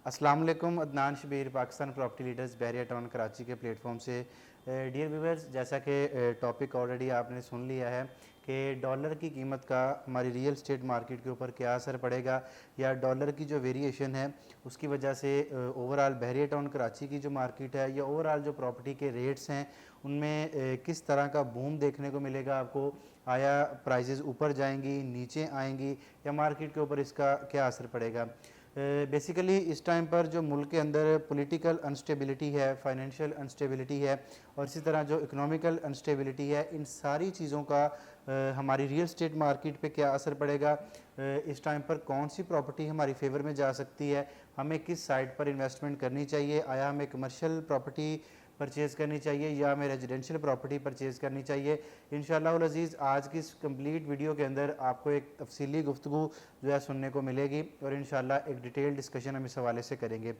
अस्सलाम वालेकुम। Adnan Shabir, Pakistan property leaders बहरिया town Karachi के प्लेटफॉर्म से। डियर व्यूवर्स, जैसा कि टॉपिक ऑलरेडी आपने सुन लिया है कि डॉलर की कीमत का हमारी रियल स्टेट मार्केट के ऊपर क्या असर पड़ेगा, या डॉलर की जो वेरिएशन है उसकी वजह से ओवरऑल बहरिया टाउन कराची की जो मार्केट है या ओवरऑल जो प्रॉपर्टी के रेट्स हैं उनमें किस तरह का बूम देखने को मिलेगा आपको। आया प्राइजेज़ ऊपर जाएंगी, नीचे आएंगी, या मार्केट के ऊपर इसका क्या असर पड़ेगा। बेसिकली इस टाइम पर जो मुल्क के अंदर पॉलिटिकल अनस्टेबिलिटी है, फाइनेंशियल अनस्टेबिलिटी है, और इसी तरह जो इकोनॉमिकल अनस्टेबिलिटी है, इन सारी चीज़ों का हमारी रियल स्टेट मार्केट पे क्या असर पड़ेगा। इस टाइम पर कौन सी प्रॉपर्टी हमारी फेवर में जा सकती है, हमें किस साइड पर इन्वेस्टमेंट करनी चाहिए, आया हमें कमर्शियल प्रॉपर्टी परचेज़ करनी चाहिए या हमें रेजिडेंशियल प्रॉपर्टी परचेज़ करनी चाहिए। इंशाअल्लाह उल अज़ीज़ आज की इस कंप्लीट वीडियो के अंदर आपको एक तफसीली गुफ्तगू जो है सुनने को मिलेगी और इंशाअल्लाह एक डिटेल डिस्कशन हम इस हवाले से करेंगे।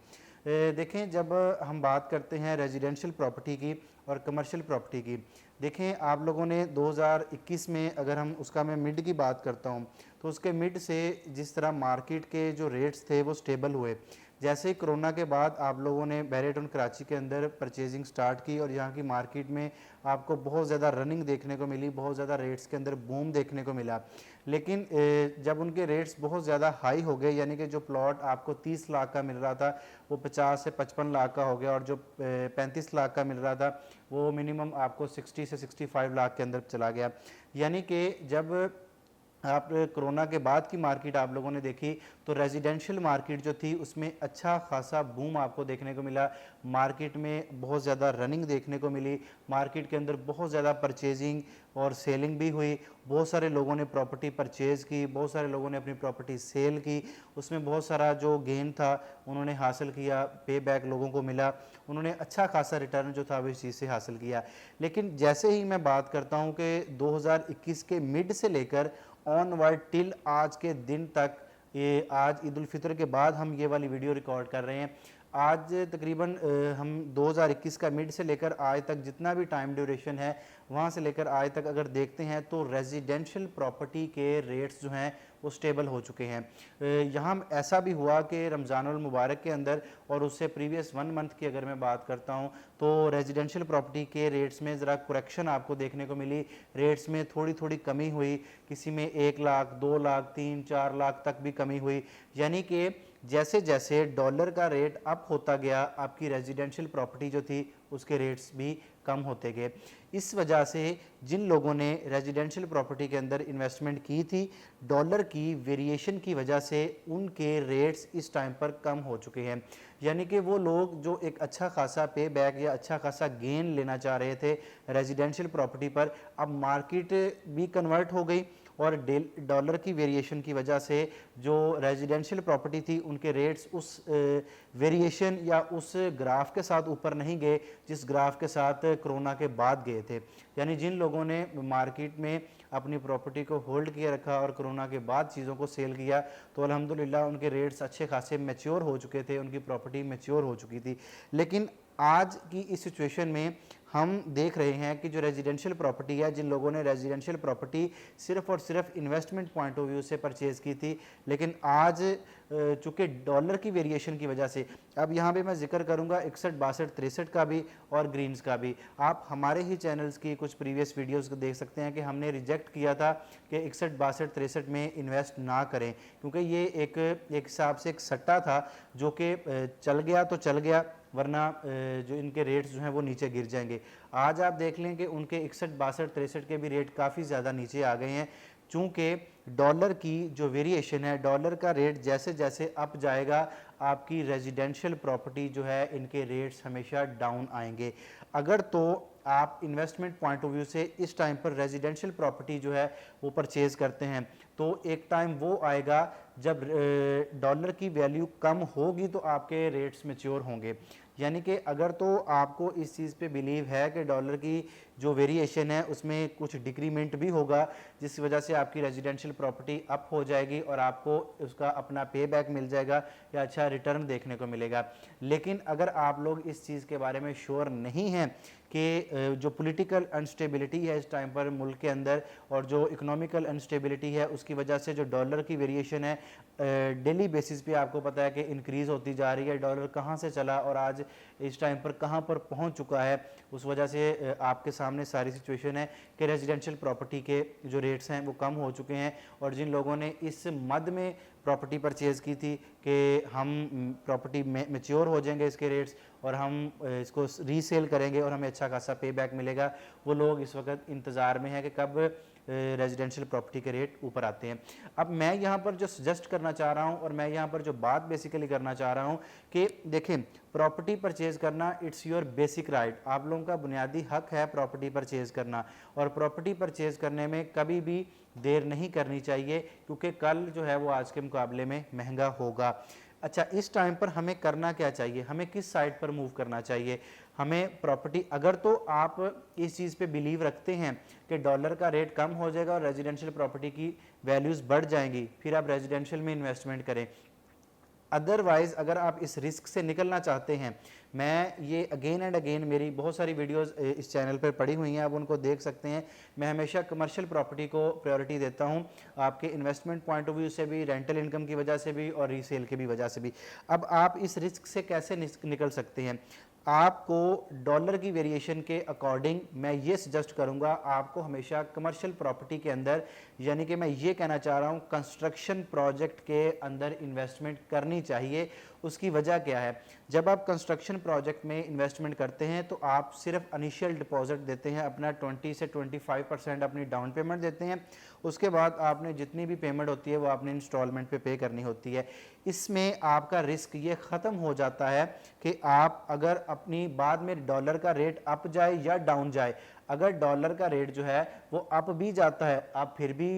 देखें, जब हम बात करते हैं रेजिडेंशियल प्रॉपर्टी की और कमर्शियल प्रॉपर्टी की, देखें आप लोगों ने 2021 में, अगर हम उसका मैं मिड की बात करता हूँ तो उसके मिड से जिस तरह मार्केट के जो रेट्स थे वो स्टेबल हुए। जैसे ही कोरोना के बाद आप लोगों ने बहरिया टाउन कराची के अंदर परचेजिंग स्टार्ट की और यहाँ की मार्केट में आपको बहुत ज़्यादा रनिंग देखने को मिली, बहुत ज़्यादा रेट्स के अंदर बूम देखने को मिला। लेकिन जब उनके रेट्स बहुत ज़्यादा हाई हो गए, यानी कि जो प्लॉट आपको 30 लाख का मिल रहा था वो 50 से 55 लाख का हो गया, और जो 35 लाख का मिल रहा था वो मिनिमम आपको 60 से 65 लाख के अंदर चला गया। यानी कि जब आप कोरोना के बाद की मार्केट आप लोगों ने देखी तो रेजिडेंशियल मार्केट जो थी उसमें अच्छा खासा बूम आपको देखने को मिला। मार्केट में बहुत ज़्यादा रनिंग देखने को मिली, मार्केट के अंदर बहुत ज़्यादा परचेजिंग और सेलिंग भी हुई। बहुत सारे लोगों ने प्रॉपर्टी परचेज़ की, बहुत सारे लोगों ने अपनी प्रॉपर्टी सेल की, उसमें बहुत सारा जो गेन था उन्होंने हासिल किया, पे बैक लोगों को मिला, उन्होंने अच्छा खासा रिटर्न जो था वो इस चीज़ से हासिल किया। लेकिन जैसे ही मैं बात करता हूँ कि 2021 के मिड से लेकर ऑनवर्ड टिल आज के दिन तक, ये आज ईद उल फितर के बाद हम ये वाली वीडियो रिकॉर्ड कर रहे हैं, आज तकरीबन हम 2021 का मिड से लेकर आज तक जितना भी टाइम ड्यूरेशन है वहाँ से लेकर आज तक अगर देखते हैं तो रेजिडेंशियल प्रॉपर्टी के रेट्स जो हैं वो स्टेबल हो चुके हैं। यहाँ ऐसा भी हुआ कि रमज़ानुल मुबारक के अंदर और उससे प्रीवियस 1 मंथ की अगर मैं बात करता हूँ तो रेजिडेंशियल प्रॉपर्टी के रेट्स में ज़रा करेक्शन आपको देखने को मिली, रेट्स में थोड़ी थोड़ी कमी हुई, किसी में 1 लाख 2 लाख 3 4 लाख तक भी कमी हुई। यानी कि जैसे जैसे डॉलर का रेट अप होता गया आपकी रेजिडेंशियल प्रॉपर्टी जो थी उसके रेट्स भी कम होते गए। इस वजह से जिन लोगों ने रेजिडेंशियल प्रॉपर्टी के अंदर इन्वेस्टमेंट की थी, डॉलर की वेरिएशन की वजह से उनके रेट्स इस टाइम पर कम हो चुके हैं। यानी कि वो लोग जो एक अच्छा खासा पे बैक या अच्छा खासा गेन लेना चाह रहे थे रेजिडेंशियल प्रॉपर्टी पर, अब मार्केट भी कन्वर्ट हो गई और डॉलर की वेरिएशन की वजह से जो रेजिडेंशियल प्रॉपर्टी थी उनके रेट्स उस वेरिएशन या उस ग्राफ के साथ ऊपर नहीं गए जिस ग्राफ के साथ कोरोना के बाद गए थे। यानी जिन लोगों ने मार्केट में अपनी प्रॉपर्टी को होल्ड किया रखा और कोरोना के बाद चीज़ों को सेल किया तो अल्हम्दुलिल्लाह उनके रेट्स अच्छे खासे मैच्योर हो चुके थे, उनकी प्रॉपर्टी मैच्योर हो चुकी थी। लेकिन आज की इस सिचुएशन में हम देख रहे हैं कि जो रेजिडेंशियल प्रॉपर्टी है, जिन लोगों ने रेजिडेंशियल प्रॉपर्टी सिर्फ और सिर्फ इन्वेस्टमेंट पॉइंट ऑफ व्यू से परचेज़ की थी, लेकिन आज चूँकि डॉलर की वेरिएशन की वजह से, अब यहाँ पे मैं जिक्र करूँगा 61, 62, 63 का भी और ग्रीन्स का भी। आप हमारे ही चैनल्स की कुछ प्रीवियस वीडियोस को देख सकते हैं कि हमने रिजेक्ट किया था कि 61, 62, 63 में इन्वेस्ट ना करें, क्योंकि ये एक हिसाब से एक सट्टा था जो कि चल गया तो चल गया, वरना जो इनके रेट्स जो हैं वो नीचे गिर जाएंगे। आज आप देख लें कि उनके 61, 62, 63 के भी रेट काफ़ी ज़्यादा नीचे आ गए हैं, चूँकि डॉलर की जो वेरिएशन है, डॉलर का रेट जैसे जैसे अप जाएगा आपकी रेजिडेंशियल प्रॉपर्टी जो है इनके रेट्स हमेशा डाउन आएंगे। अगर तो आप इन्वेस्टमेंट पॉइंट ऑफ व्यू से इस टाइम पर रेजिडेंशियल प्रॉपर्टी जो है वो परचेज़ करते हैं तो एक टाइम वो आएगा जब डॉलर की वैल्यू कम होगी तो आपके रेट्स मैच्योर होंगे। यानी कि अगर तो आपको इस चीज़ पे बिलीव है कि डॉलर की जो वेरिएशन है उसमें कुछ डिक्रीमेंट भी होगा, जिस वजह से आपकी रेजिडेंशियल प्रॉपर्टी अप हो जाएगी और आपको उसका अपना पे बैक मिल जाएगा या अच्छा रिटर्न देखने को मिलेगा। लेकिन अगर आप लोग इस चीज़ के बारे में श्योर नहीं हैं कि जो पॉलिटिकल अनस्टेबिलिटी है इस टाइम पर मुल्क के अंदर और जो इकोनॉमिकल अनस्टेबिलिटी है उसकी वजह से जो डॉलर की वेरिएशन है डेली बेसिस पे आपको पता है कि इंक्रीज़ होती जा रही है, डॉलर कहाँ से चला और आज इस टाइम पर कहाँ पर पहुँच चुका है, उस वजह से आपके सामने सारी सिचुएशन है कि रेजिडेंशियल प्रॉपर्टी के जो रेट्स हैं वो कम हो चुके हैं। और जिन लोगों ने इस मद में प्रॉपर्टी परचेज़ की थी कि हम प्रॉपर्टी में मैच्योर हो जाएंगे इसके रेट्स और हम इसको रीसेल करेंगे और हमें अच्छा खासा पे बैक मिलेगा, वो लोग इस वक्त इंतज़ार में हैं कि कब रेजिडेंशियल प्रॉपर्टी के रेट ऊपर आते हैं। अब मैं यहाँ पर जो सजेस्ट करना चाह रहा हूँ और मैं यहाँ पर जो बात बेसिकली करना चाह रहा हूँ कि देखें, प्रॉपर्टी परचेज़ करना इट्स योर बेसिक राइट, आप लोगों का बुनियादी हक है प्रॉपर्टी परचेज़ करना। और प्रॉपर्टी परचेज़ करने में कभी भी देर नहीं करनी चाहिए क्योंकि कल जो है वो आज के मुकाबले में महंगा होगा। अच्छा, इस टाइम पर हमें करना क्या चाहिए, हमें किस साइड पर मूव करना चाहिए? हमें प्रॉपर्टी, अगर तो आप इस चीज़ पे बिलीव रखते हैं कि डॉलर का रेट कम हो जाएगा और रेजिडेंशियल प्रॉपर्टी की वैल्यूज़ बढ़ जाएंगी, फिर आप रेजिडेंशियल में इन्वेस्टमेंट करें। अदरवाइज़ अगर आप इस रिस्क से निकलना चाहते हैं, मैं ये अगेन एंड अगेन मेरी बहुत सारी वीडियोस इस चैनल पर पड़ी हुई हैं, आप उनको देख सकते हैं। मैं हमेशा कमर्शियल प्रॉपर्टी को प्रायोरिटी देता हूं, आपके इन्वेस्टमेंट पॉइंट ऑफ व्यू से भी, रेंटल इनकम की वजह से भी और रीसेल की भी वजह से भी। अब आप इस रिस्क से कैसे निकल सकते हैं? आपको डॉलर की वेरिएशन के अकॉर्डिंग मैं ये सजेस्ट करूंगा, आपको हमेशा कमर्शियल प्रॉपर्टी के अंदर, यानी कि मैं ये कहना चाह रहा हूँ कंस्ट्रक्शन प्रोजेक्ट के अंदर इन्वेस्टमेंट करनी चाहिए। उसकी वजह क्या है? जब आप कंस्ट्रक्शन प्रोजेक्ट में इन्वेस्टमेंट करते हैं तो आप सिर्फ इनिशियल डिपॉजिट देते हैं, अपना 20 से 25% अपनी डाउन पेमेंट देते हैं। उसके बाद आपने जितनी भी पेमेंट होती है वो आपने इंस्टॉलमेंट पे करनी होती है। इसमें आपका रिस्क ये ख़त्म हो जाता है कि आप अगर अपनी बाद में डॉलर का रेट अप जाए या डाउन जाए, अगर डॉलर का रेट जो है वो अप भी जाता है आप फिर भी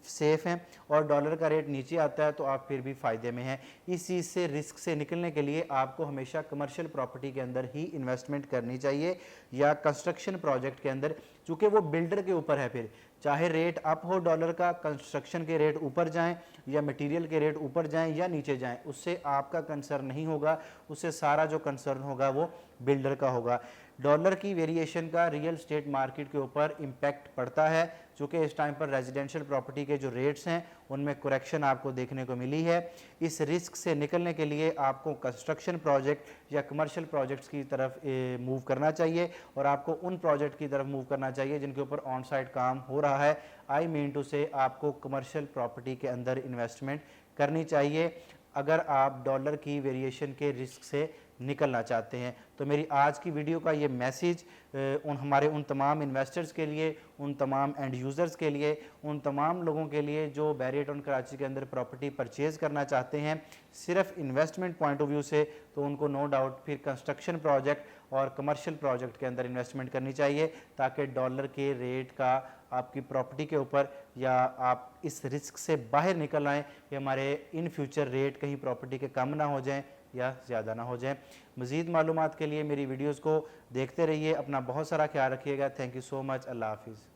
सेफ हैं और डॉलर का रेट नीचे आता है तो आप फिर भी फ़ायदे में हैं। इस चीज़ से, रिस्क से निकलने के लिए आपको हमेशा कमर्शियल प्रॉपर्टी के अंदर ही इन्वेस्टमेंट करनी चाहिए या कंस्ट्रक्शन प्रोजेक्ट के अंदर, चूँकि वो बिल्डर के ऊपर है। फिर चाहे रेट अप हो डॉलर का, कंस्ट्रक्शन के रेट ऊपर जाएं या मटेरियल के रेट ऊपर जाएं या नीचे जाएं, उससे आपका कंसर्न नहीं होगा, उससे सारा जो कंसर्न होगा वो बिल्डर का होगा। डॉलर की वेरिएशन का रियल स्टेट मार्केट के ऊपर इम्पैक्ट पड़ता है, चूँकि इस टाइम पर रेजिडेंशियल प्रॉपर्टी के जो रेट्स हैं उनमें करेक्शन आपको देखने को मिली है। इस रिस्क से निकलने के लिए आपको कंस्ट्रक्शन प्रोजेक्ट या कमर्शियल प्रोजेक्ट्स की तरफ मूव करना चाहिए और आपको उन प्रोजेक्ट की तरफ मूव करना चाहिए जिनके ऊपर ऑन साइट काम हो रहा है। आई मीन टू से आपको कमर्शियल प्रॉपर्टी के अंदर इन्वेस्टमेंट करनी चाहिए अगर आप डॉलर की वेरिएशन के रिस्क से निकलना चाहते हैं। तो मेरी आज की वीडियो का ये मैसेज उन तमाम इन्वेस्टर्स के लिए, उन तमाम एंड यूज़र्स के लिए, उन तमाम लोगों के लिए जो बैरियर टाउन कराची के अंदर प्रॉपर्टी परचेज़ करना चाहते हैं सिर्फ इन्वेस्टमेंट पॉइंट ऑफ व्यू से, तो उनको नो डाउट फिर कंस्ट्रक्शन प्रोजेक्ट और कमर्शियल प्रोजेक्ट के अंदर इन्वेस्टमेंट करनी चाहिए ताकि डॉलर के रेट का आपकी प्रॉपर्टी के ऊपर या आप इस रिस्क से बाहर निकल आएँ कि हमारे इन फ्यूचर रेट कहीं प्रॉपर्टी के कम ना हो जाएँ या ज़्यादा ना हो जाए। मज़ीद मालूमात के लिए मेरी वीडियोज़ को देखते रहिए। अपना बहुत सारा ख्याल रखिएगा। Thank you so much. अल्लाह हाफिज़।